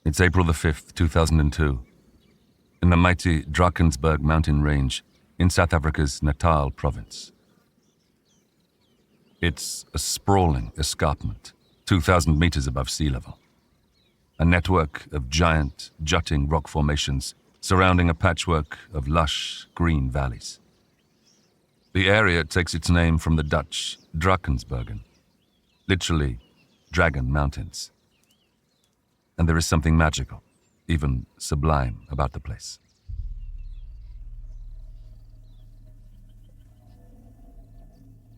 It's April the 5th, 2002, in the mighty Drakensberg mountain range in South Africa's Natal province. It's a sprawling escarpment, 2,000 meters above sea level. A network of giant, jutting rock formations surrounding a patchwork of lush, green valleys. The area takes its name from the Dutch Drakensbergen, literally Dragon Mountains. And there is something magical, even sublime, about the place.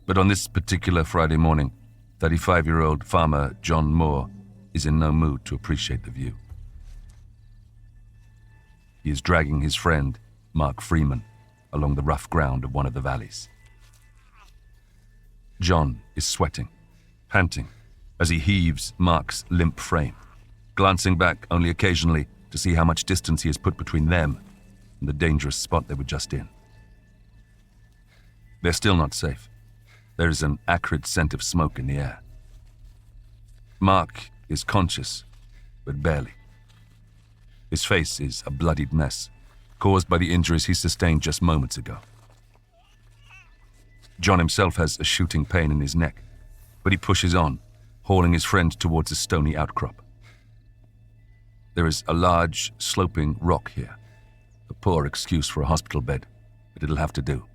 But on this particular Friday morning, 35-year-old farmer John Moor is in no mood to appreciate the view. He is dragging his friend, Mark Freeman, along the rough ground of one of the valleys. John is sweating, panting, as he heaves Mark's limp frame, glancing back only occasionally to see how much distance he has put between them and the dangerous spot they were just in. They're still not safe. There is an acrid scent of smoke in the air. Mark is conscious, but barely. His face is a bloodied mess, caused by the injuries he sustained just moments ago. John himself has a shooting pain in his neck, but he pushes on, hauling his friend towards a stony outcrop. There is a large, sloping rock here, a poor excuse for a hospital bed, but it'll have to do.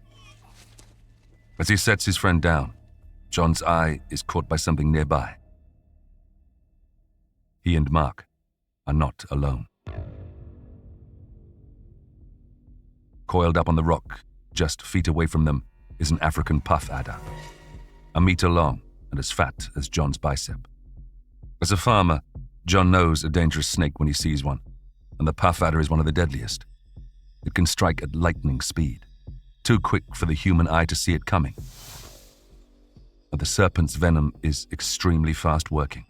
As he sets his friend down, John's eye is caught by something nearby. He and Mark are not alone. Coiled up on the rock, just feet away from them, is an African puff adder, a meter long and as fat as John's bicep. As a farmer, John knows a dangerous snake when he sees one, and the puff adder is one of the deadliest. It can strike at lightning speed, too quick for the human eye to see it coming. But the serpent's venom is extremely fast-working,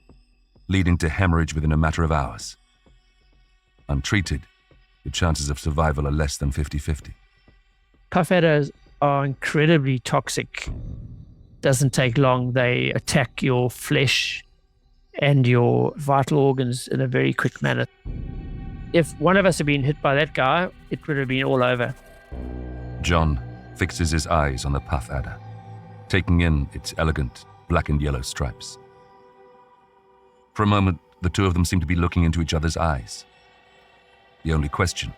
leading to hemorrhage within a matter of hours. Untreated, the chances of survival are less than 50-50. Puff adders are incredibly toxic. Doesn't take long. They attack your flesh and your vital organs in a very quick manner. If one of us had been hit by that guy, it would have been all over. John fixes his eyes on the puff adder, taking in its elegant black and yellow stripes. For a moment, the two of them seem to be looking into each other's eyes. The only question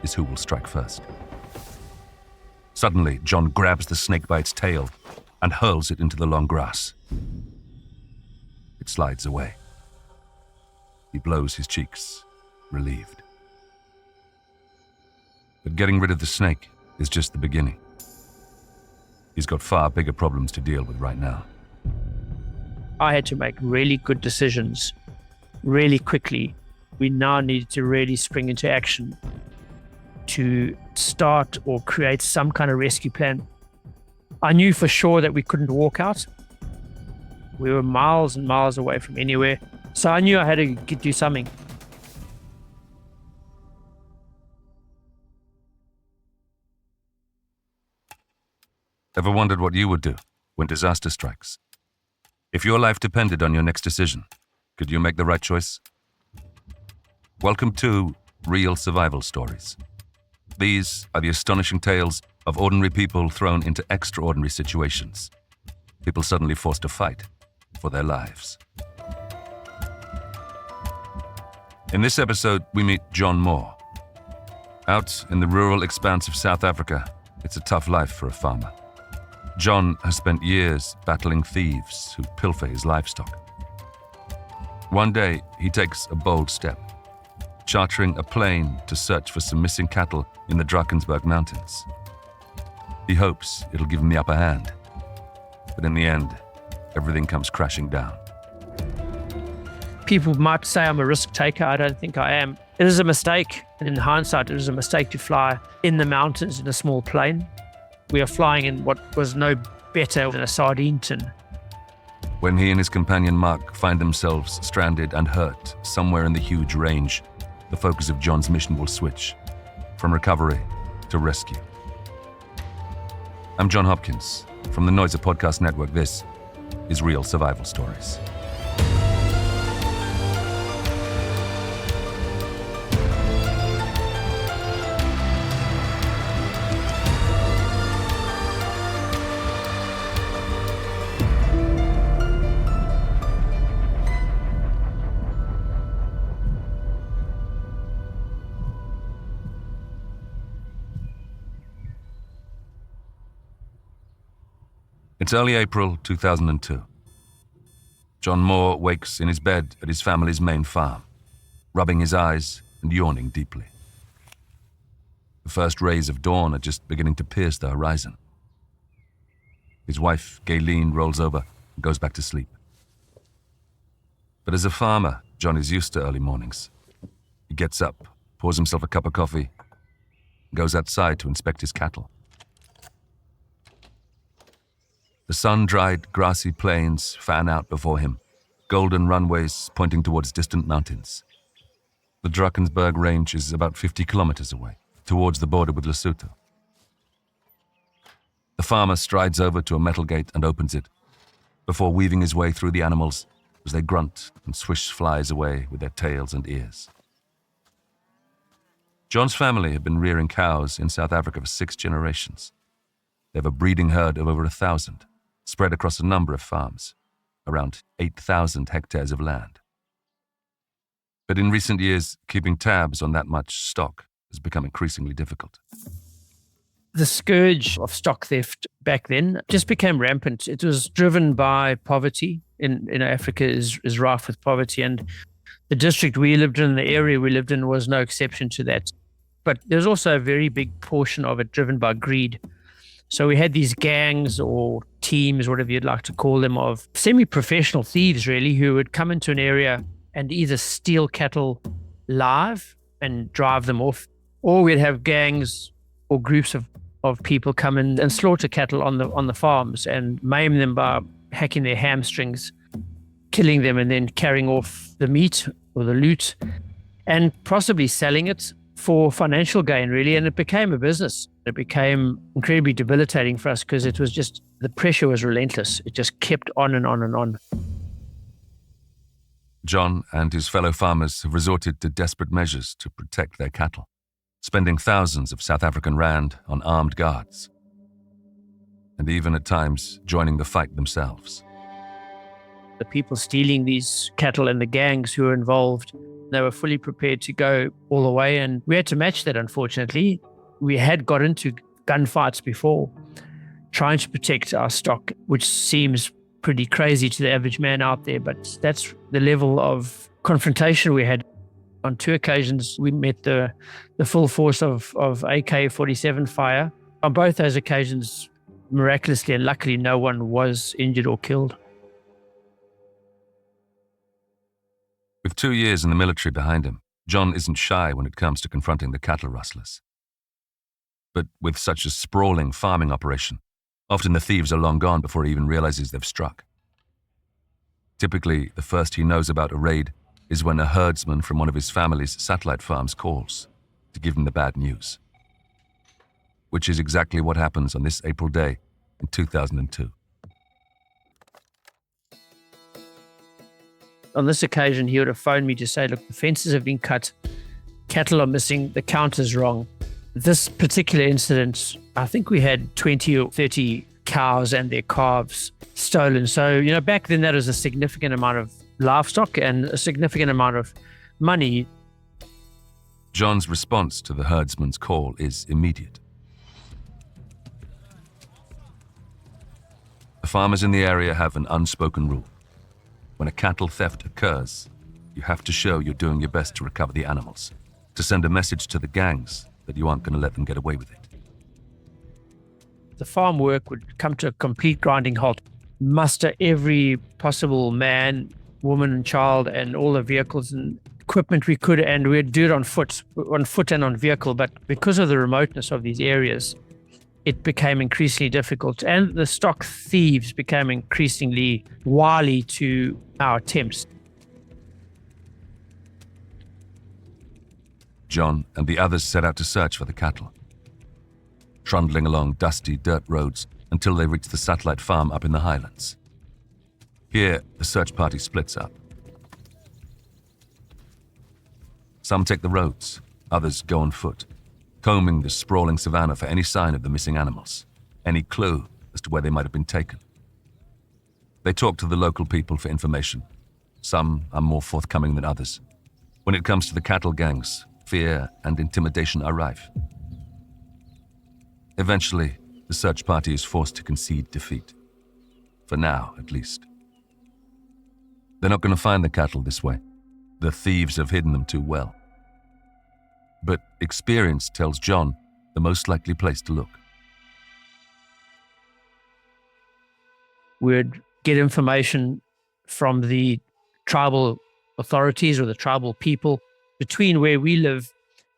is who will strike first. Suddenly, John grabs the snake by its tail and hurls it into the long grass. It slides away. He blows his cheeks, relieved. But getting rid of the snake is just the beginning. He's got far bigger problems to deal with right now. I had to make really good decisions really quickly. We now needed to really spring into action to start or create some kind of rescue plan. I knew for sure that we couldn't walk out. We were miles and miles away from anywhere, so I knew I had to do something. Ever wondered what you would do when disaster strikes? If your life depended on your next decision, could you make the right choice? Welcome to Real Survival Stories. These are the astonishing tales of ordinary people thrown into extraordinary situations. People suddenly forced to fight for their lives. In this episode, we meet John Moor. Out in the rural expanse of South Africa, it's a tough life for a farmer. John has spent years battling thieves who pilfer his livestock. One day, he takes a bold step, chartering a plane to search for some missing cattle in the Drakensberg Mountains. He hopes it'll give him the upper hand, but in the end, everything comes crashing down. People might say I'm a risk taker. I don't think I am. It is a mistake. And in hindsight, it was a mistake to fly in the mountains in a small plane. We are flying in what was no better than a sardine tin. When he and his companion Mark find themselves stranded and hurt somewhere in the huge range, the focus of John's mission will switch from recovery to rescue. I'm John Hopkins. From the Noiser Podcast Network, this is Real Survival Stories. It's early April 2002. John Moor wakes in his bed at his family's main farm, rubbing his eyes and yawning deeply. The first rays of dawn are just beginning to pierce the horizon. His wife, Gayleen, rolls over and goes back to sleep. But as a farmer, John is used to early mornings. He gets up, pours himself a cup of coffee, and goes outside to inspect his cattle. The sun-dried, grassy plains fan out before him, golden runways pointing towards distant mountains. The Drakensberg range is about 50 kilometers away, towards the border with Lesotho. The farmer strides over to a metal gate and opens it, before weaving his way through the animals as they grunt and swish flies away with their tails and ears. John's family have been rearing cows in South Africa for 6 generations. They have a breeding herd of over 1,000, spread across a number of farms, around 8,000 hectares of land. But in recent years, keeping tabs on that much stock has become increasingly difficult. The scourge of stock theft back then just became rampant. It was driven by poverty. In Africa is rife with poverty, and the district we lived in, the area we lived in, was no exception to that. But there's also a very big portion of it driven by greed. So we had these gangs or teams, whatever you'd like to call them, of semi-professional thieves, really, who would come into an area and either steal cattle live and drive them off, or we'd have gangs or groups of people come in and slaughter cattle on the farms and maim them by hacking their hamstrings, killing them, and then carrying off the meat or the loot and possibly selling it for financial gain, really. And it became a business. It became incredibly debilitating for us because it was just, the pressure was relentless. It just kept on and on and on. John and his fellow farmers have resorted to desperate measures to protect their cattle, spending thousands of South African rand on armed guards, and even at times joining the fight themselves. The people stealing these cattle and the gangs who were involved, they were fully prepared to go all the way, and we had to match that, unfortunately. We had got into gunfights before, trying to protect our stock, which seems pretty crazy to the average man out there, but that's the level of confrontation we had. On 2 occasions, we met the full force of AK-47 fire. On both those occasions, miraculously and luckily, no one was injured or killed. With 2 years in the military behind him, John isn't shy when it comes to confronting the cattle rustlers. But with such a sprawling farming operation, often the thieves are long gone before he even realizes they've struck. Typically, the first he knows about a raid is when a herdsman from one of his family's satellite farms calls to give him the bad news. Which is exactly what happens on this April day in 2002. On this occasion, he would have phoned me to say, look, the fences have been cut, cattle are missing, the count is wrong. This particular incident, I think we had 20 or 30 cows and their calves stolen. So, back then that was a significant amount of livestock and a significant amount of money. John's response to the herdsman's call is immediate. The farmers in the area have an unspoken rule. When a cattle theft occurs, you have to show you're doing your best to recover the animals, to send a message to the gangs that you aren't going to let them get away with it. The farm work would come to a complete grinding halt. Muster every possible man, woman and child and all the vehicles and equipment we could, and we'd do it on foot and on vehicle. But because of the remoteness of these areas, it became increasingly difficult, and the stock thieves became increasingly wily to our attempts. John and the others set out to search for the cattle, trundling along dusty dirt roads until they reach the satellite farm up in the highlands. Here, the search party splits up. Some take the roads, others go on foot, combing the sprawling savannah for any sign of the missing animals, any clue as to where they might have been taken. They talk to the local people for information. Some are more forthcoming than others. When it comes to the cattle gangs, fear and intimidation are rife. Eventually, the search party is forced to concede defeat. for now at least. They're not going to find the cattle this way. The thieves have hidden them too well. But experience tells John the most likely place to look. We'd get information from the tribal authorities or the tribal people. Between where we live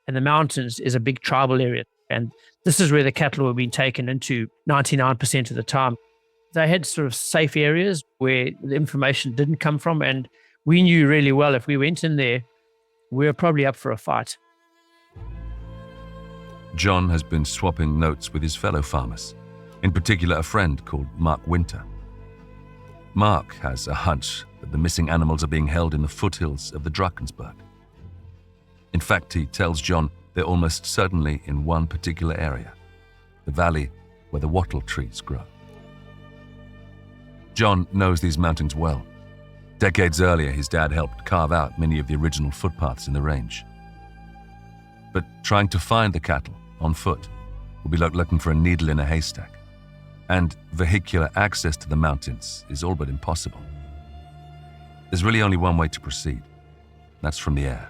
and the mountains is a big tribal area. And this is where the cattle were being taken into 99% of the time. They had sort of safe areas where the information didn't come from. And we knew really well if we went in there, we were probably up for a fight. John has been swapping notes with his fellow farmers, in particular a friend called Mark Winter. Mark has a hunch that the missing animals are being held in the foothills of the Drakensberg. In fact, he tells John they're almost certainly in one particular area, the valley where the wattle trees grow. John knows these mountains well. Decades earlier, his dad helped carve out many of the original footpaths in the range. But trying to find the cattle on foot will be like looking for a needle in a haystack. And vehicular access to the mountains is all but impossible. There's really only one way to proceed. That's from the air.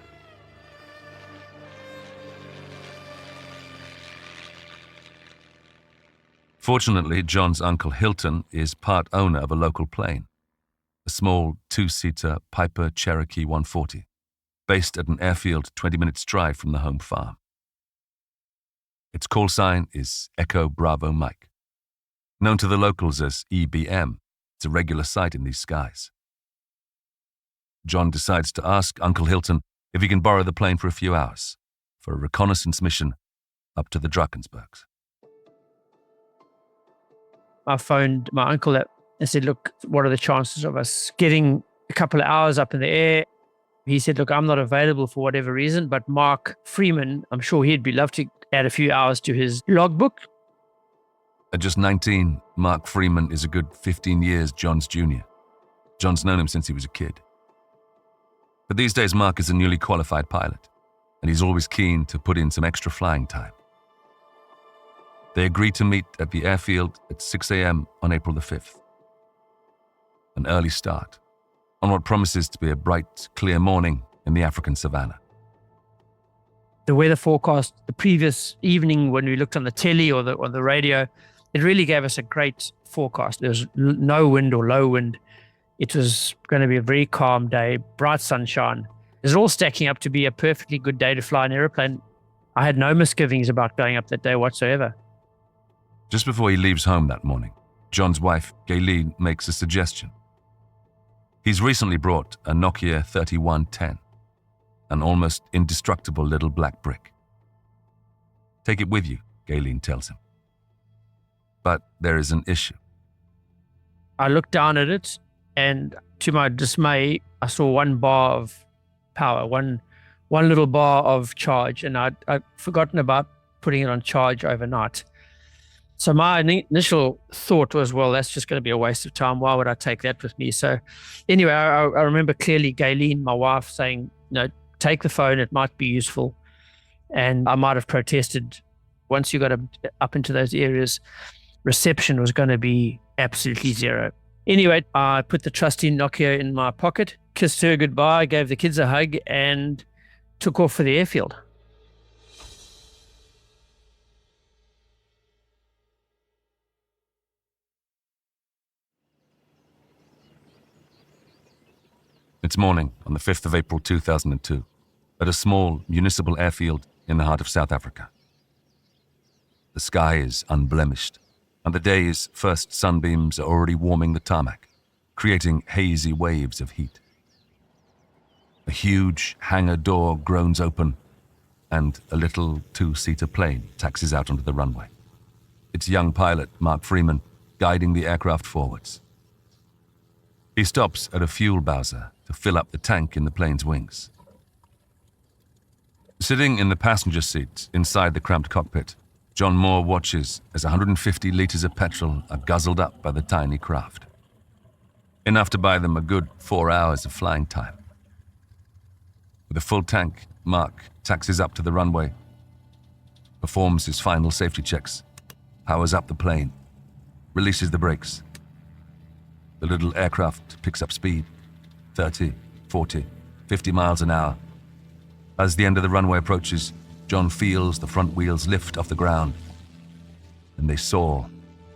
Fortunately, John's uncle Hilton is part owner of a local plane, a small two-seater Piper Cherokee 140, based at an airfield 20 minutes drive from the home farm. Its call sign is Echo Bravo Mike. Known to the locals as EBM, it's a regular sight in these skies. John decides to ask Uncle Hilton if he can borrow the plane for a few hours for a reconnaissance mission up to the Drakensbergs. I phoned my uncle up and said, look, what are the chances of us getting a couple of hours up in the air? He said, look, I'm not available for whatever reason, but Mark Freeman, I'm sure he'd be love to add a few hours to his logbook. At just 19, Mark Freeman is a good 15 years John's junior. John's known him since he was a kid. But these days, Mark is a newly qualified pilot, and he's always keen to put in some extra flying time. They agree to meet at the airfield at 6 a.m. on April the 5th. An early start on what promises to be a bright, clear morning in the African savannah. The weather forecast the previous evening when we looked on the telly or on the radio, it really gave us a great forecast. There was no wind or low wind. It was going to be a very calm day, bright sunshine. It was all stacking up to be a perfectly good day to fly an airplane. I had no misgivings about going up that day whatsoever. Just before he leaves home that morning, John's wife, Gayleen, makes a suggestion. He's recently brought a Nokia 3110, an almost indestructible little black brick. Take it with you, Gayleen tells him. But there is an issue. I looked down at it, and to my dismay, I saw one bar of power, one little bar of charge, and I'd forgotten about putting it on charge overnight. So my initial thought was, well, that's just going to be a waste of time. Why would I take that with me? So anyway, I remember clearly Gayleen, my wife, saying, no, take the phone. It might be useful. And I might have protested. Once you got up into those areas, reception was going to be absolutely zero. Anyway, I put the trusty Nokia in my pocket, kissed her goodbye, gave the kids a hug, and took off for the airfield. It's morning on the 5th of April 2002 at a small municipal airfield in the heart of South Africa. The sky is unblemished, and the day's first sunbeams are already warming the tarmac, creating hazy waves of heat. A huge hangar door groans open, and a little two-seater plane taxis out onto the runway. Its young pilot, Mark Freeman, guiding the aircraft forwards. He stops at a fuel bowser to fill up the tank in the plane's wings. Sitting in the passenger seat inside the cramped cockpit, John Moor watches as 150 liters of petrol are guzzled up by the tiny craft. Enough to buy them a good 4 hours of flying time. With a full tank, Mark taxis up to the runway, performs his final safety checks, powers up the plane, releases the brakes, the little aircraft picks up speed, 30, 40, 50 miles an hour. As the end of the runway approaches, John feels the front wheels lift off the ground, and they soar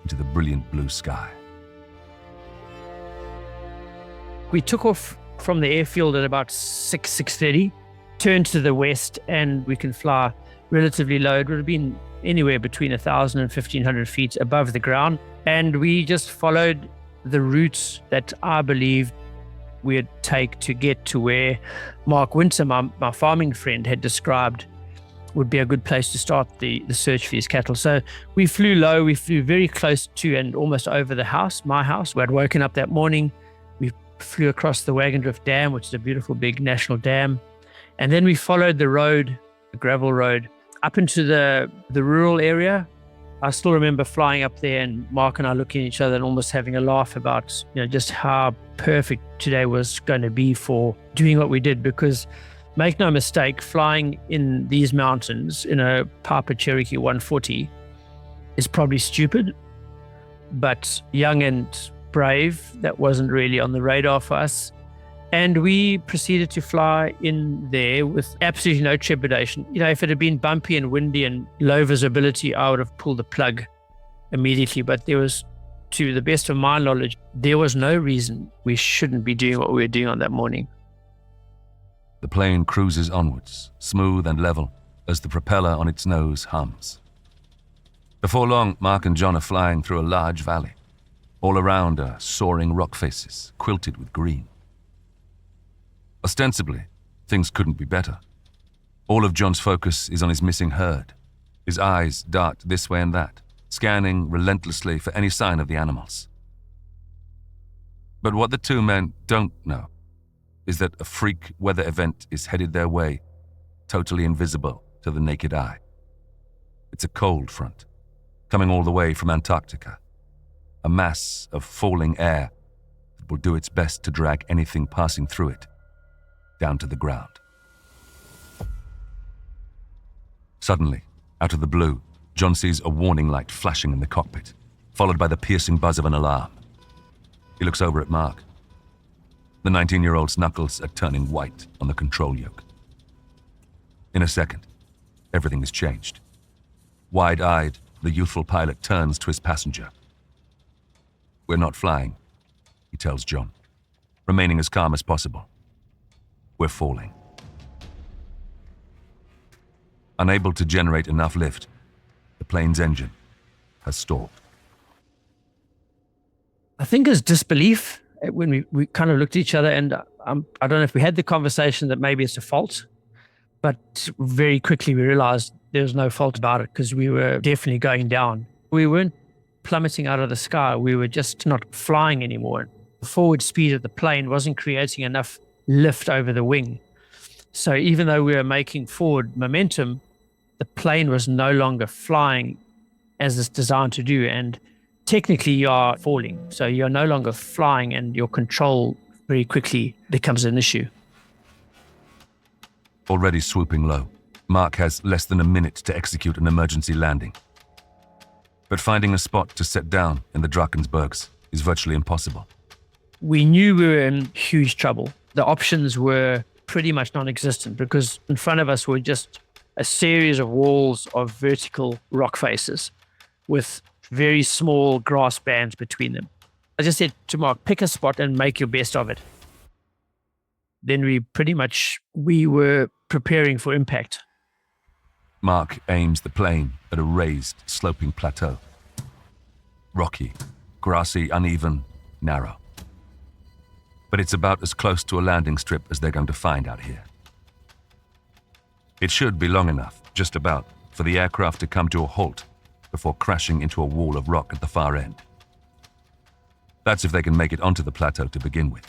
into the brilliant blue sky. We took off from the airfield at about 6:30, turned to the west, and we can fly relatively low. It would have been anywhere between 1,000 and 1,500 feet above the ground. And we just followed the routes that I believed we'd take to get to where Mark Winter, my farming friend, had described would be a good place to start the search for his cattle. So we flew low, we flew very close to and almost over the house, my house, where I'd woken up that morning. We flew across the Wagon Drift Dam, which is a beautiful big national dam. And then we followed the road, the gravel road, up into the rural area. I still remember flying up there and Mark and I looking at each other and almost having a laugh about, just how perfect today was going to be for doing what we did. Because make no mistake, flying in these mountains in a Piper Cherokee 140 is probably stupid, but young and brave, that wasn't really on the radar for us. And we proceeded to fly in there with absolutely no trepidation. If it had been bumpy and windy and low visibility, I would have pulled the plug immediately. But there was, to the best of my knowledge, there was no reason we shouldn't be doing what we were doing on that morning. The plane cruises onwards, smooth and level, as the propeller on its nose hums. Before long, Mark and John are flying through a large valley. All around are soaring rock faces, quilted with green. Ostensibly, things couldn't be better. All of John's focus is on his missing herd. His eyes dart this way and that, scanning relentlessly for any sign of the animals. But what the two men don't know is that a freak weather event is headed their way, totally invisible to the naked eye. It's a cold front, coming all the way from Antarctica, a mass of falling air that will do its best to drag anything passing through it down to the ground. Suddenly, out of the blue, John sees a warning light flashing in the cockpit, followed by the piercing buzz of an alarm. He looks over at Mark. The 19-year-old's knuckles are turning white on the control yoke. In a second, everything has changed. Wide-eyed, the youthful pilot turns to his passenger. "We're not flying," he tells John, remaining as calm as possible. "We're falling." Unable to generate enough lift, the plane's engine has stalled. I think it's disbelief when we kind of looked at each other, and I don't know if we had the conversation that maybe it's a fault, but very quickly we realized there was no fault about it because we were definitely going down. We weren't plummeting out of the sky. We were just not flying anymore. The forward speed of the plane wasn't creating enough lift over the wing. So even though we were making forward momentum, the plane was no longer flying as it's designed to do. And technically you are falling. So you're no longer flying and your control very quickly becomes an issue. Already swooping low, Mark has less than a minute to execute an emergency landing. But finding a spot to set down in the Drakensbergs is virtually impossible. We knew we were in huge trouble. The options were pretty much non-existent because in front of us were just a series of walls of vertical rock faces with very small grass bands between them. I just said to Mark, pick a spot and make your best of it. Then we were preparing for impact. Mark aims the plane at a raised, sloping plateau. Rocky, grassy, uneven, narrow. But it's about as close to a landing strip as they're going to find out here. It should be long enough, just about, for the aircraft to come to a halt before crashing into a wall of rock at the far end. That's if they can make it onto the plateau to begin with.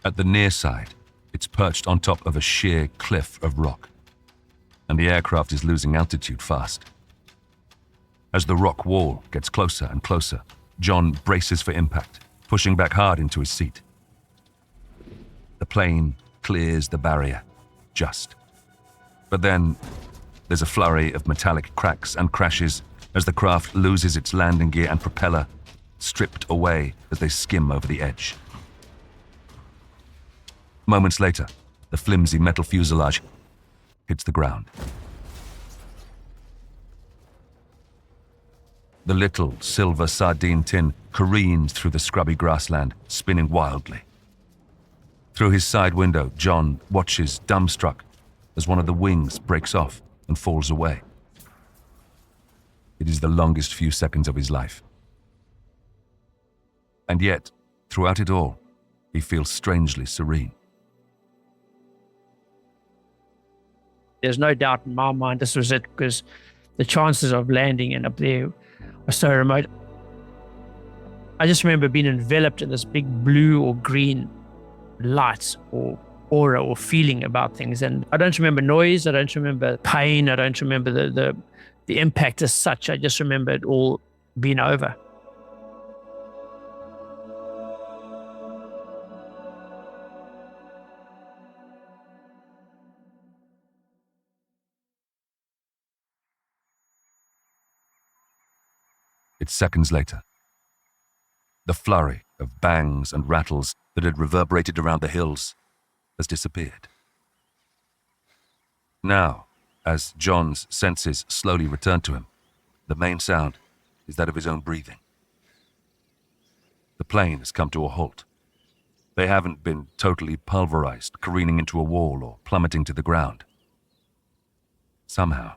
At the near side, it's perched on top of a sheer cliff of rock, and the aircraft is losing altitude fast. As the rock wall gets closer and closer, John braces for impact, pushing back hard into his seat. The plane clears the barrier, just. But then there's a flurry of metallic cracks and crashes as the craft loses its landing gear and propeller stripped away as they skim over the edge. Moments later, the flimsy metal fuselage hits the ground. The little silver sardine tin careens through the scrubby grassland, spinning wildly. Through his side window, John watches dumbstruck as one of the wings breaks off and falls away. It is the longest few seconds of his life. And yet, throughout it all, he feels strangely serene. There's no doubt in my mind this was it, because the chances of landing and up there are so remote. I just remember being enveloped in this big blue or green light or aura or feeling about things. And I don't remember noise, I don't remember pain, I don't remember the impact as such. I just remember it all being over. It's seconds later. The flurry of bangs and rattles that had reverberated around the hills has disappeared. Now, as John's senses slowly return to him, the main sound is that of his own breathing. The plane has come to a halt. They haven't been totally pulverized, careening into a wall or plummeting to the ground. Somehow,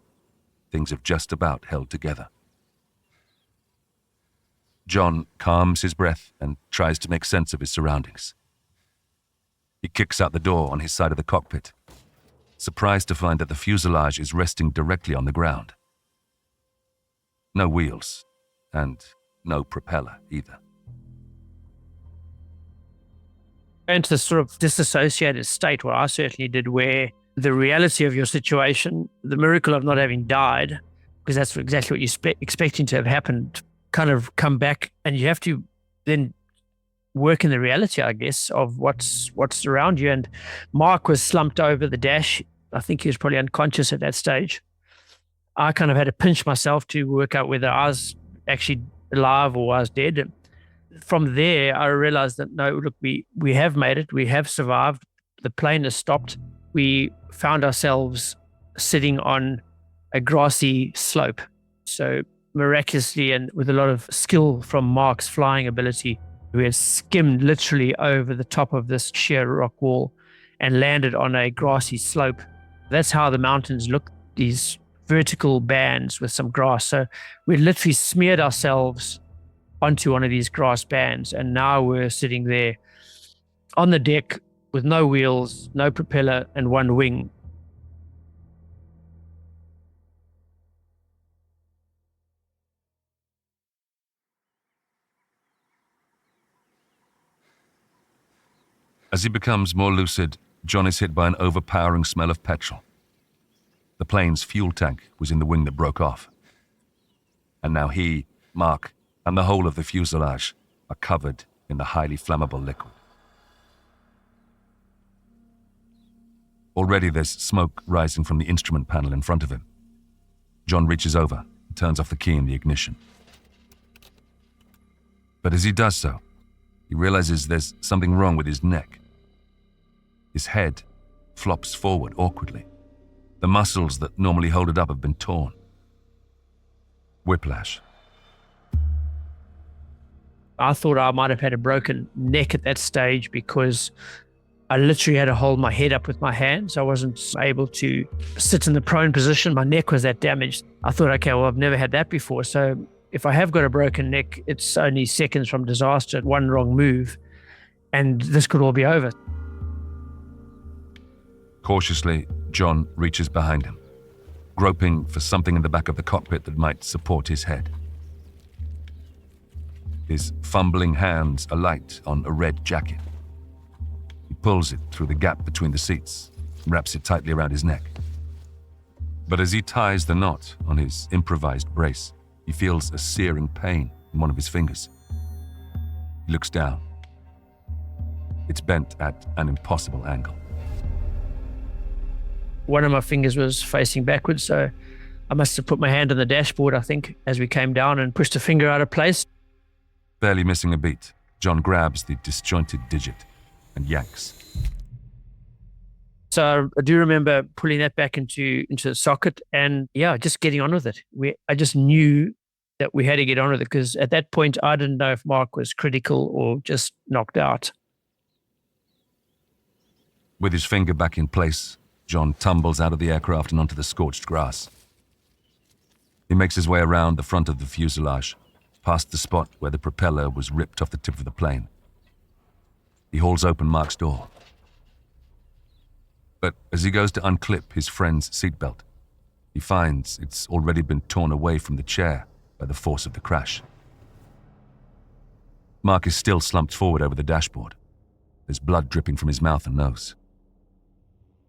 things have just about held together. John calms his breath and tries to make sense of his surroundings. He kicks out the door on his side of the cockpit, surprised to find that the fuselage is resting directly on the ground. No wheels, and no propeller either. Into this sort of disassociated state, where I certainly did, where the reality of your situation, the miracle of not having died, because that's exactly what you're expecting to have happened, kind of come back, and you have to then work in the reality, I guess, of what's around you. And Mark was slumped over the dash. I think he was probably unconscious at that stage. I kind of had to pinch myself to work out whether I was actually alive or I was dead. From there, I realized that, no, look, we have made it. We have survived. The plane has stopped. We found ourselves sitting on a grassy slope. So miraculously, and with a lot of skill from Mark's flying ability, we had skimmed literally over the top of this sheer rock wall and landed on a grassy slope. That's how the mountains look, these vertical bands with some grass. So we literally smeared ourselves onto one of these grass bands, and now we're sitting there on the deck with no wheels, no propeller, and one wing. As he becomes more lucid, John is hit by an overpowering smell of petrol. The plane's fuel tank was in the wing that broke off. And now he, Mark, and the whole of the fuselage are covered in the highly flammable liquid. Already there's smoke rising from the instrument panel in front of him. John reaches over and turns off the key in the ignition. But as he does so, he realizes there's something wrong with his neck. His head flops forward awkwardly. The muscles that normally hold it up have been torn. Whiplash. I thought I might have had a broken neck at that stage, because I literally had to hold my head up with my hands. I wasn't able to sit in the prone position. My neck was that damaged. I thought, okay, well, I've never had that before. So if I have got a broken neck, it's only seconds from disaster, one wrong move, and this could all be over. Cautiously, John reaches behind him, groping for something in the back of the cockpit that might support his head. His fumbling hands alight on a red jacket. He pulls it through the gap between the seats and wraps it tightly around his neck. But as he ties the knot on his improvised brace, he feels a searing pain in one of his fingers. He looks down. It's bent at an impossible angle. One of my fingers was facing backwards, so I must have put my hand on the dashboard, I think, as we came down, and pushed a finger out of place. Barely missing a beat, John grabs the disjointed digit and yanks. So I do remember pulling that back into the socket and just getting on with it. I just knew that we had to get on with it because at that point I didn't know if Mark was critical or just knocked out. With his finger back in place, John tumbles out of the aircraft and onto the scorched grass. He makes his way around the front of the fuselage, past the spot where the propeller was ripped off the tip of the plane. He hauls open Mark's door. But as he goes to unclip his friend's seatbelt, he finds it's already been torn away from the chair by the force of the crash. Mark is still slumped forward over the dashboard. There's blood dripping from his mouth and nose.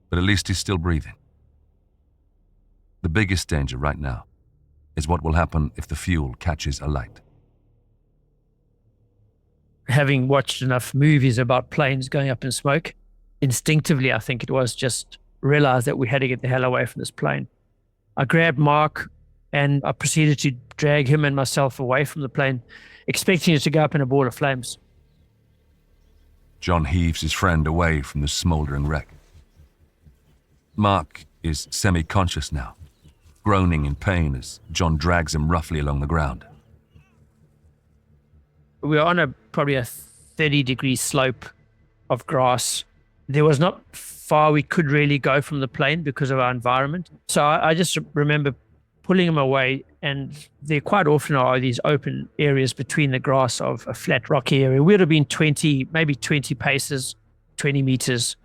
But at least he's still breathing. The biggest danger right now is what will happen if the fuel catches alight. Having watched enough movies about planes going up in smoke, instinctively, I think it was, just realized that we had to get the hell away from this plane. I grabbed Mark and I proceeded to drag him and myself away from the plane, expecting it to go up in a ball of flames. John heaves his friend away from the smoldering wreck. Mark is semi-conscious now, groaning in pain as John drags him roughly along the ground. We were on probably a 30-degree slope of grass. There was not far we could really go from the plane because of our environment. So I just remember pulling him away, and there quite often are these open areas between the grass of a flat rocky area. We would have been 20 paces, 20 meters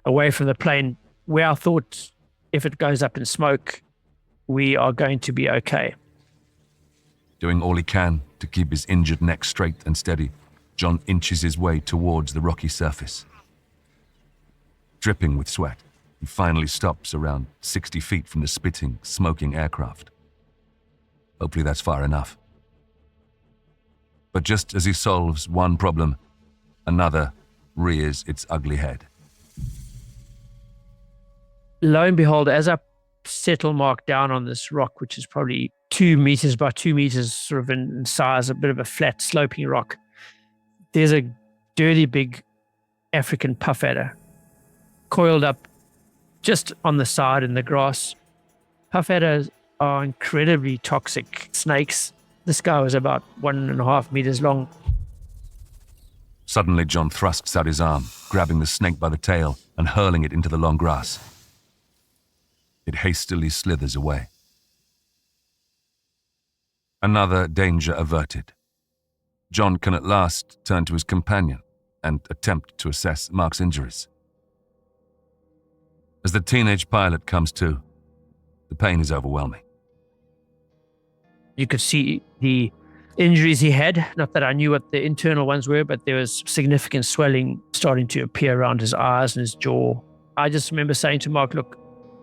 away from the plane, where I thought if it goes up in smoke, we are going to be okay. Doing all he can to keep his injured neck straight and steady, John inches his way towards the rocky surface. Dripping with sweat, he finally stops around 60 feet from the spitting, smoking aircraft. Hopefully that's far enough. But just as he solves one problem, another rears its ugly head. Lo and behold, as I settle Mark down on this rock, which is probably 2 meters by 2 meters sort of in size, a bit of a flat sloping rock, there's a dirty big African puff adder coiled up just on the side in the grass. Puff adders are incredibly toxic snakes. This guy was about 1.5 meters long. Suddenly, John thrusts out his arm, grabbing the snake by the tail and hurling it into the long grass. It hastily slithers away. Another danger averted. John can at last turn to his companion and attempt to assess Mark's injuries. As the teenage pilot comes to, the pain is overwhelming. You could see the injuries he had. Not that I knew what the internal ones were, but there was significant swelling starting to appear around his eyes and his jaw. I just remember saying to Mark, look,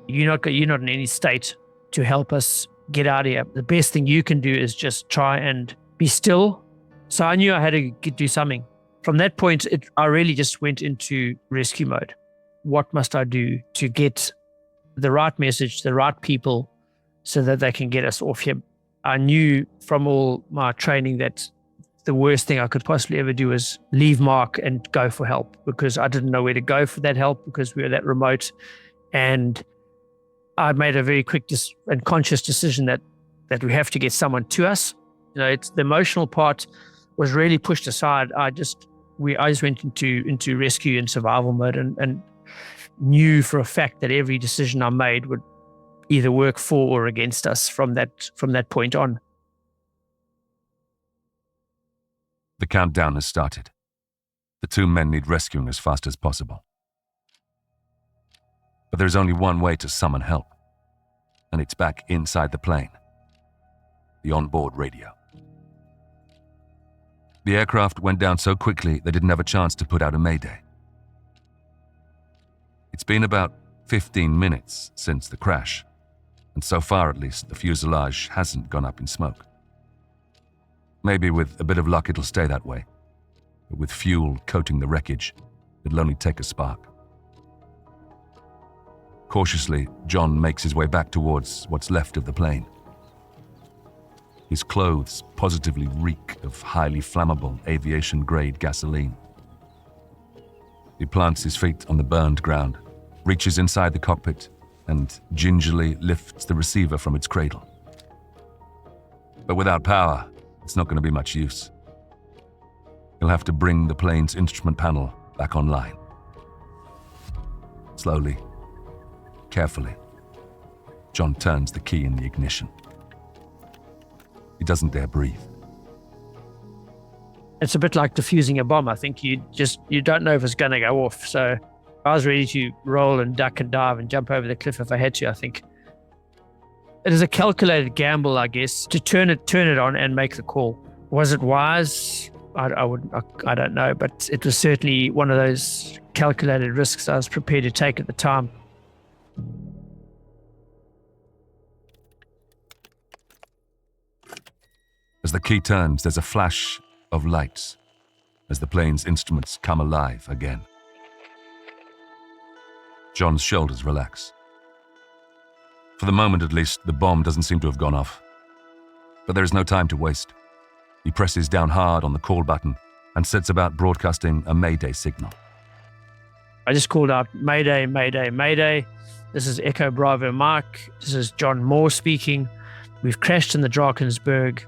you're not in any state to help us get out of here. The best thing you can do is just try and be still. So I knew I had to do something. From that point, I really just went into rescue mode. What must I do to get the right message to the right people so that they can get us off here? I knew from all my training that the worst thing I could possibly ever do is leave Mark and go for help, because I didn't know where to go for that help because we were that remote. And I made a very quick and conscious decision that we have to get someone to us. It's the emotional part was really pushed aside. I just went into rescue and survival mode and knew for a fact that every decision I made would either work for or against us from that point on. The countdown has started. The two men need rescuing as fast as possible. But there's only one way to summon help, and it's back inside the plane. The onboard radio. The aircraft went down so quickly they didn't have a chance to put out a mayday. It's been about 15 minutes since the crash, and so far at least the fuselage hasn't gone up in smoke. Maybe with a bit of luck it'll stay that way, but with fuel coating the wreckage, it'll only take a spark. Cautiously, John makes his way back towards what's left of the plane. His clothes positively reek of highly flammable aviation-grade gasoline. He plants his feet on the burned ground, reaches inside the cockpit, and gingerly lifts the receiver from its cradle. But without power, it's not going to be much use. He'll have to bring the plane's instrument panel back online. Slowly, carefully, John turns the key in the ignition. He doesn't dare breathe. It's a bit like defusing a bomb. I think you don't know if it's going to go off. So I was ready to roll and duck and dive and jump over the cliff if I had to, I think. It is a calculated gamble, I guess, to turn it on and make the call. Was it wise? I don't know, but it was certainly one of those calculated risks I was prepared to take at the time. As the key turns, there's a flash of lights as the plane's instruments come alive again. John's shoulders relax. For the moment at least, the bomb doesn't seem to have gone off. But there is no time to waste. He presses down hard on the call button and sets about broadcasting a Mayday signal. I just called out, Mayday, Mayday, Mayday. This is Echo Bravo Mike. This is John Moor speaking. We've crashed in the Drakensberg.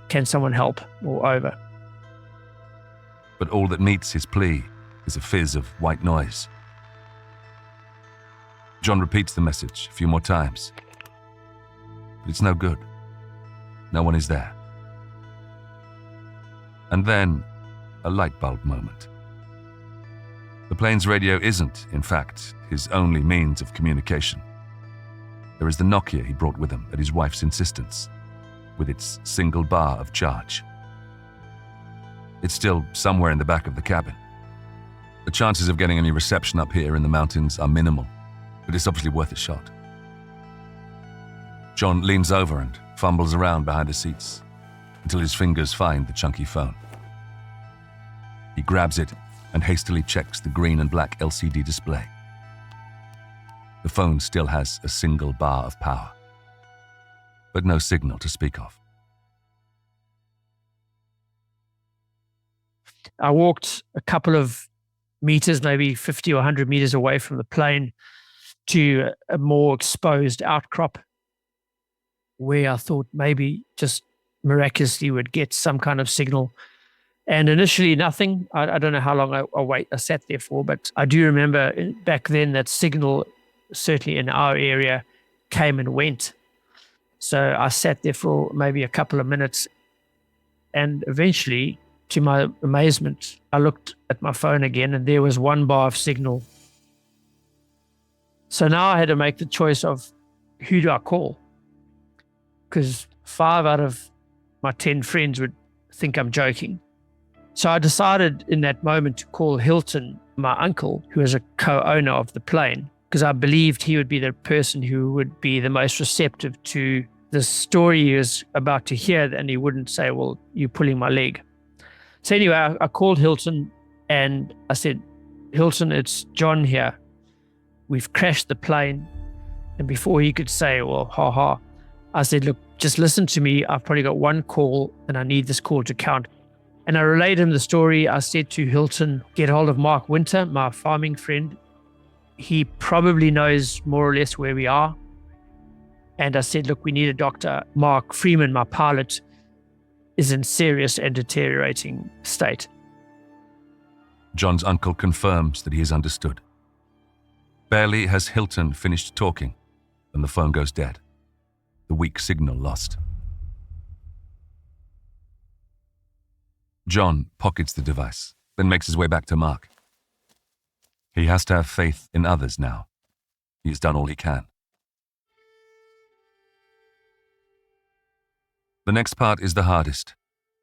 Can someone help? Or over. But all that meets his plea is a fizz of white noise. John repeats the message a few more times. But it's no good. No one is there. And then, a light bulb moment. The plane's radio isn't, in fact, his only means of communication. There is the Nokia he brought with him at his wife's insistence, with its single bar of charge. It's still somewhere in the back of the cabin. The chances of getting any reception up here in the mountains are minimal, but it's obviously worth a shot. John leans over and fumbles around behind the seats until his fingers find the chunky phone. He grabs it and hastily checks the green and black LCD display. The phone still has a single bar of power, but no signal to speak of. I walked a couple of meters, maybe 50 or 100 meters away from the plane to a more exposed outcrop where I thought maybe just miraculously would get some kind of signal. And initially nothing. I don't know how long I sat there for, but I do remember back then that signal, certainly in our area, came and went. So I sat there for maybe a couple of minutes, and eventually, to my amazement, I looked at my phone again and there was one bar of signal. So now I had to make the choice of who do I call? Because 5 out of my 10 friends would think I'm joking. So I decided in that moment to call Hilton, my uncle, who is a co-owner of the plane, because I believed he would be the person who would be the most receptive to the story he was about to hear, and he wouldn't say, well, you're pulling my leg. So anyway, I called Hilton and I said, Hilton, it's John here. We've crashed the plane. And before he could say, well, ha, I said, look, just listen to me. I've probably got one call and I need this call to count. And I relayed him the story. I said to Hilton, get hold of Mark Winter, my farming friend. He probably knows more or less where we are. And I said, look, we need a doctor. Mark Freeman, my pilot, is in serious and deteriorating state. John's uncle confirms that he is understood. Barely has Hilton finished talking, and the phone goes dead. The weak signal lost. John pockets the device, then makes his way back to Mark. He has to have faith in others now. He has done all he can. The next part is the hardest,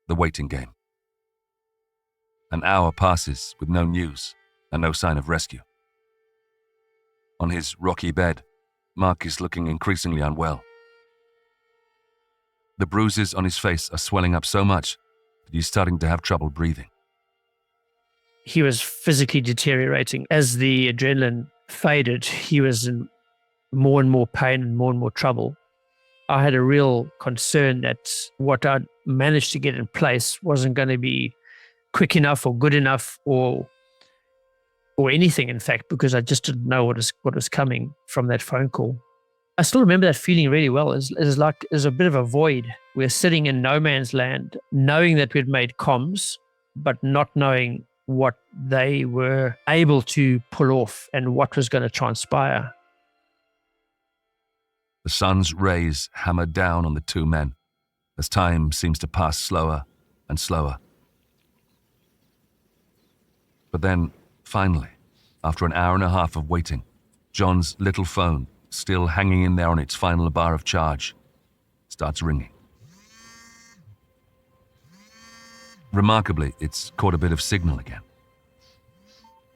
the waiting game. An hour passes with no news and no sign of rescue. On his rocky bed, Mark is looking increasingly unwell. The bruises on his face are swelling up so much that he's starting to have trouble breathing. He was physically deteriorating. As the adrenaline faded, he was in more and more pain and more trouble. I had a real concern that what I'd managed to get in place wasn't going to be quick enough or good enough or anything, in fact, because I just didn't know what was coming from that phone call. I still remember that feeling really well. It was a bit of a void. We're sitting in no man's land, knowing that we'd made comms, but not knowing what they were able to pull off and what was going to transpire. The sun's rays hammer down on the two men as time seems to pass slower and slower. But then, finally, after an hour and a half of waiting, John's little phone, still hanging in there on its final bar of charge, starts ringing. Remarkably, it's caught a bit of signal again.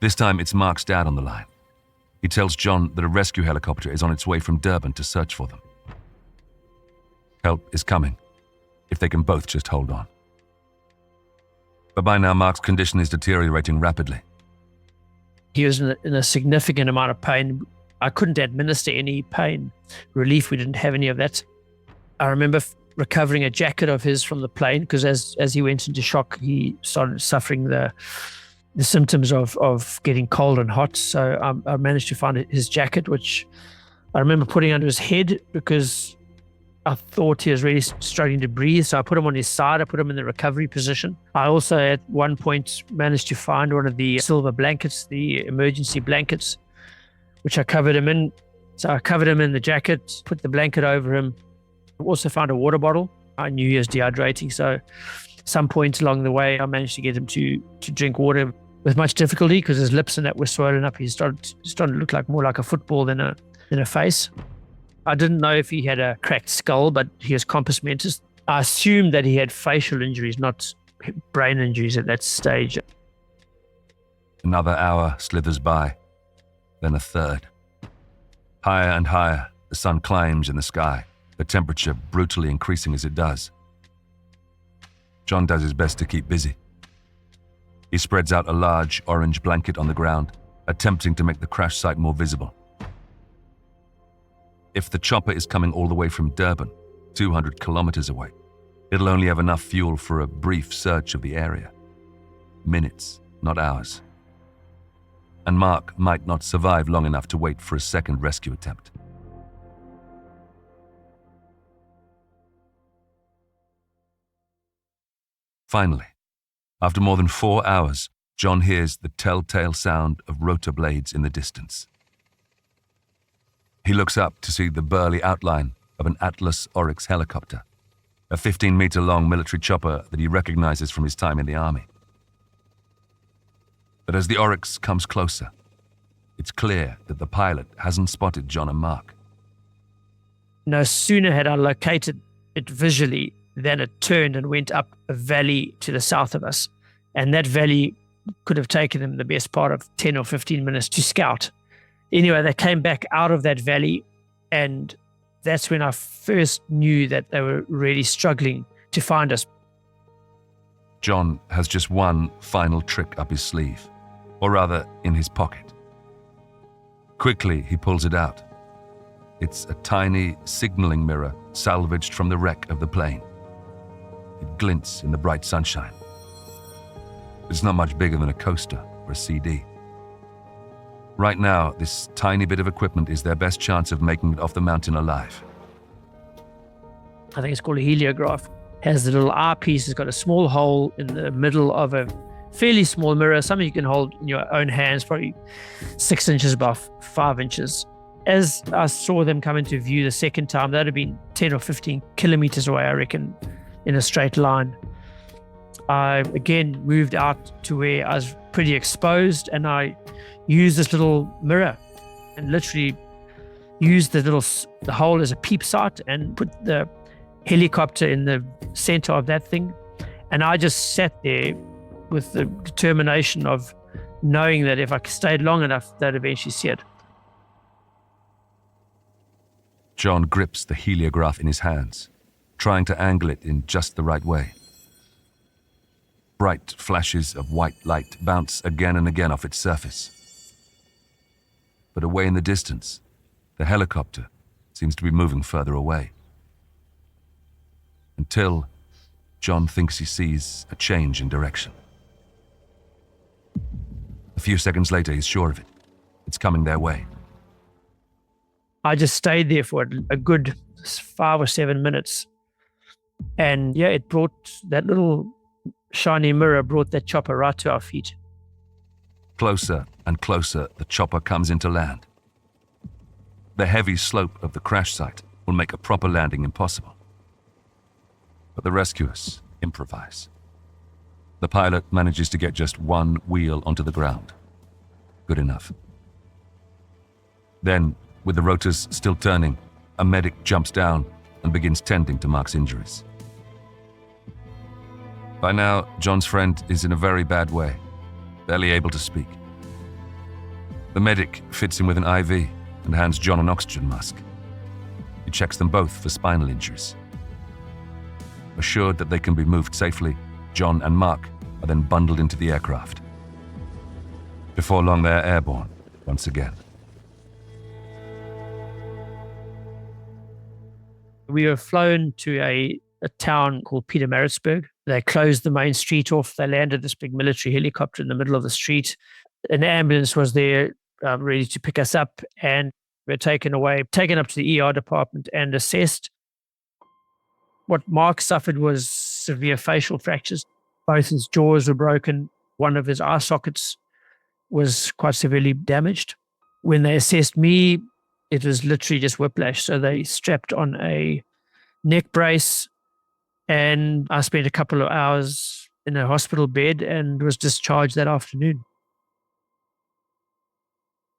This time it's Mark's dad on the line. He tells John that a rescue helicopter is on its way from Durban to search for them. Help is coming, if they can both just hold on. But by now, Mark's condition is deteriorating rapidly. He was in a significant amount of pain. I couldn't administer any pain relief. We didn't have any of that. I remember recovering a jacket of his from the plane because as he went into shock, he started suffering the symptoms of getting cold and hot. So I managed to find his jacket, which I remember putting under his head because I thought he was really struggling to breathe. So I put him on his side. I put him in the recovery position. I also at one point managed to find one of the silver blankets, the emergency blankets, which I covered him in. So I covered him in the jacket, put the blanket over him. I also found a water bottle. I knew he was dehydrating. So at some point along the way, I managed to get him to drink water with much difficulty because his lips and that were swollen up. He started to look like more like a football than a face. I didn't know if he had a cracked skull, but he was compos mentis. I assumed that he had facial injuries, not brain injuries at that stage. Another hour slithers by, then a third. Higher and higher, the sun climbs in the sky, the temperature brutally increasing as it does. John does his best to keep busy. He spreads out a large orange blanket on the ground, attempting to make the crash site more visible. If the chopper is coming all the way from Durban, 200 kilometers away, it'll only have enough fuel for a brief search of the area. Minutes, not hours. And Mark might not survive long enough to wait for a second rescue attempt. Finally, after more than 4 hours, John hears the telltale sound of rotor blades in the distance. He looks up to see the burly outline of an Atlas Oryx helicopter, a 15-meter-long military chopper that he recognizes from his time in the army. But as the Oryx comes closer, it's clear that the pilot hasn't spotted John and Mark. No sooner had I located it visually than it turned and went up a valley to the south of us. And that valley could have taken them the best part of 10 or 15 minutes to scout. Anyway, they came back out of that valley, and that's when I first knew that they were really struggling to find us. John has just one final trick up his sleeve, or rather in his pocket. Quickly, he pulls it out. It's a tiny signaling mirror salvaged from the wreck of the plane. It glints in the bright sunshine. It's not much bigger than a coaster or a CD. Right now, this tiny bit of equipment is their best chance of making it off the mountain alive. I think it's called a heliograph. Has the little eyepiece. It's got a small hole in the middle of a fairly small mirror, something you can hold in your own hands, probably 6 inches by 5 inches. As I saw them come into view the second time, they'd have been 10 or 15 kilometers away, I reckon, in a straight line. I again moved out to where I was pretty exposed, and I used this little mirror and literally used the hole as a peep sight and put the helicopter in the center of that thing. And I just sat there with the determination of knowing that if I stayed long enough, they'd eventually see it. John grips the heliograph in his hands, trying to angle it in just the right way. Bright flashes of white light bounce again and again off its surface. But away in the distance, the helicopter seems to be moving further away. until John thinks he sees a change in direction. A few seconds later, he's sure of it. It's coming their way. I just stayed there for a good 5 or 7 minutes. And yeah, it brought that little shiny mirror, brought that chopper right to our feet. Closer and closer, the chopper comes into land. The heavy slope of the crash site will make a proper landing impossible. But the rescuers improvise. The pilot manages to get just one wheel onto the ground. Good enough. Then, with the rotors still turning, a medic jumps down and begins tending to Mark's injuries. By now, John's friend is in a very bad way, barely able to speak. The medic fits him with an IV and hands John an oxygen mask. He checks them both for spinal injuries. Assured that they can be moved safely, John and Mark are then bundled into the aircraft. Before long, they're airborne once again. We were flown to a town called Pietermaritzburg. They closed the main street off. They landed this big military helicopter in the middle of the street. An ambulance was there ready to pick us up, and we were taken up to the ER department and assessed. What Mark suffered was severe facial fractures. Both his jaws were broken. One of his eye sockets was quite severely damaged. When they assessed me, it was literally just whiplash. So they strapped on a neck brace, and I spent a couple of hours in a hospital bed and was discharged that afternoon.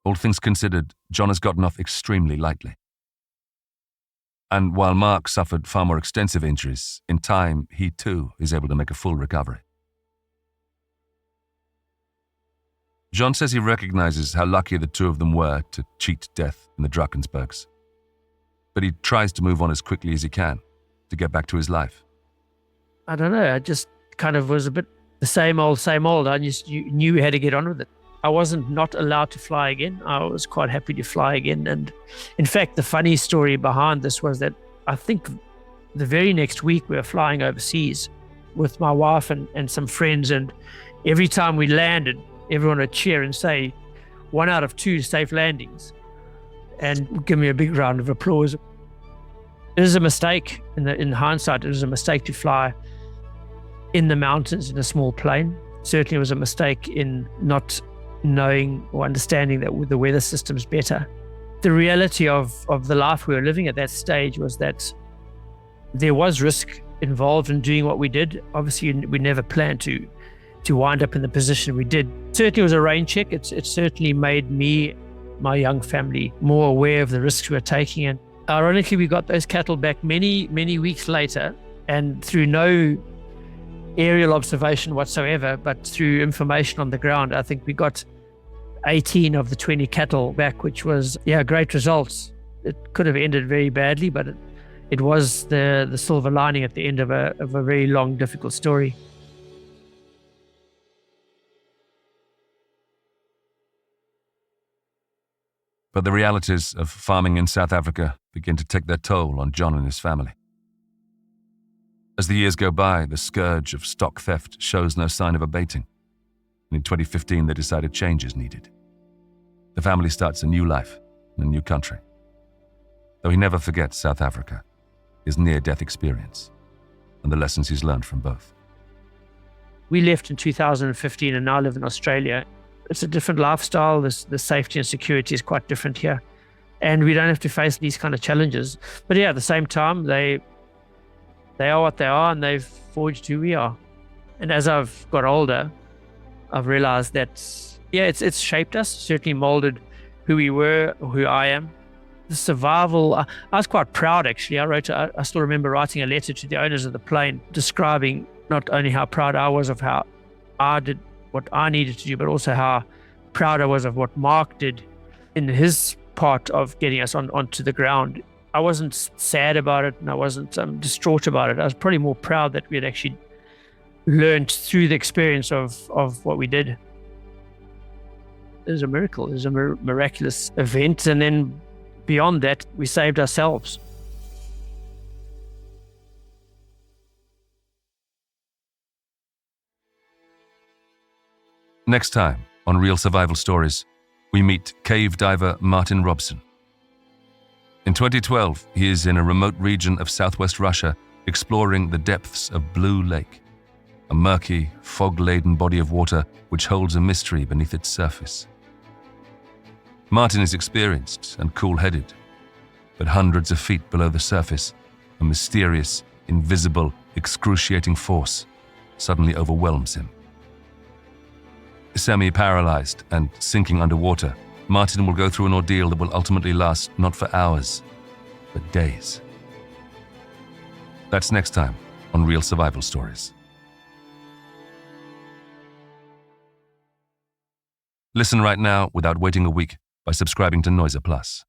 All things considered, John has gotten off extremely lightly. And while Mark suffered far more extensive injuries, in time, he too is able to make a full recovery. John says he recognizes how lucky the two of them were to cheat death in the Drakensbergs. But he tries to move on as quickly as he can to get back to his life. I don't know. I just kind of was a bit the same old, same old. I just knew we had to get on with it. I wasn't not allowed to fly again. I was quite happy to fly again. And in fact, the funny story behind this was that I think the very next week we were flying overseas with my wife and some friends. And every time we landed, everyone would cheer and say, 1 out of 2 safe landings, and give me a big round of applause. It was a mistake. In hindsight, it was a mistake to fly in the mountains in a small plane. Certainly it was a mistake in not knowing or understanding that the weather system's better. The reality of the life we were living at that stage was that there was risk involved in doing what we did. Obviously, we never planned to wind up in the position we did. Certainly it was a rain check. It certainly made me, my young family, more aware of the risks we were taking. And ironically, we got those cattle back many, many weeks later, and through no aerial observation whatsoever, but through information on the ground, I think we got 18 of the 20 cattle back, which was, great results. It could have ended very badly, but it was the silver lining at the end of a very long, difficult story. But the realities of farming in South Africa begin to take their toll on John and his family. As the years go by, the scourge of stock theft shows no sign of abating. And in 2015, they decided change is needed. The family starts a new life in a new country. Though he never forgets South Africa, his near-death experience, and the lessons he's learned from both. We left in 2015 and now live in Australia. It's a different lifestyle. The safety and security is quite different here. And we don't have to face these kind of challenges. But yeah, at the same time, they are what they are, and they've forged who we are. And as I've got older, I've realized that, it's shaped us, certainly molded who we were, or who I am. The survival, I was quite proud, actually. I still remember writing a letter to the owners of the plane describing not only how proud I was of how I did what I needed to do, but also how proud I was of what Mark did in his part of getting us onto the ground. I wasn't sad about it, and I wasn't distraught about it. I was probably more proud that we had actually learned through the experience of what we did. It was a miracle. It was a miraculous event. And then beyond that, we saved ourselves. Next time on Real Survival Stories, we meet cave diver Martin Robson. In 2012, he is in a remote region of southwest Russia exploring the depths of Blue Lake, a murky, fog-laden body of water which holds a mystery beneath its surface. Martin is experienced and cool-headed, but hundreds of feet below the surface, a mysterious, invisible, excruciating force suddenly overwhelms him. Semi-paralyzed and sinking underwater, Martin will go through an ordeal that will ultimately last not for hours, but days. That's next time on Real Survival Stories. Listen right now without waiting a week by subscribing to Noiser Plus.